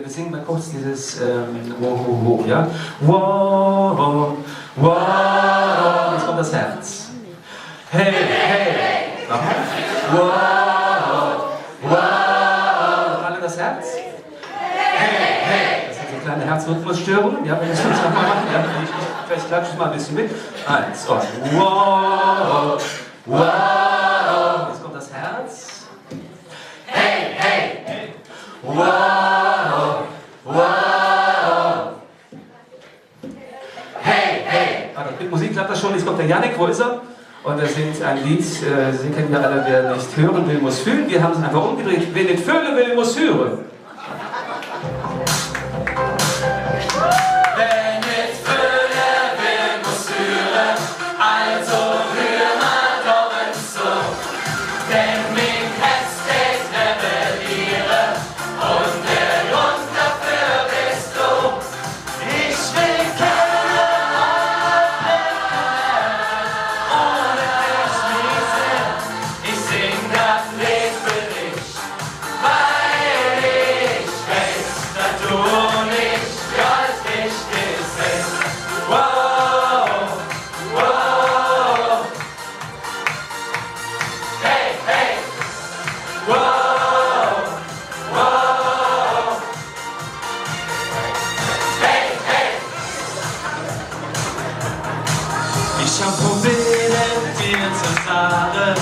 wir singen mal kurz dieses Wo, ja? Wo, jetzt kommt das Herz. Hey, hey, wow, alle das Herz. Hey, hey, das ist eine kleine Herzrhythmusstörung. Ja, wenn wir das nochmal machen, ja, vielleicht klatsche ich mal ein bisschen mit. 1 und wow, jetzt kommt das Herz. Hey, hey, hey, hey, hey. Also mit Musik klappt das schon. Jetzt kommt der Jannik, wo ist er? Und er singt ein Lied, Sie kennen ja alle, wer nicht hören will, muss fühlen. Wir haben es einfach umgedreht. Wer nicht fühlen will, muss hören. Wer nicht fühlen will, muss hören. Also hör mal doch so. Denn mich lässt es rebellieren. Und der Grund dafür bist du. Ich will keine ich sing das Lied für dich, weil ich weiß, dass du nicht ganz wichtig bist. Wow, wow, hey, hey, wow, wow, hey, hey. Ich hab probiert, dir zu sagen,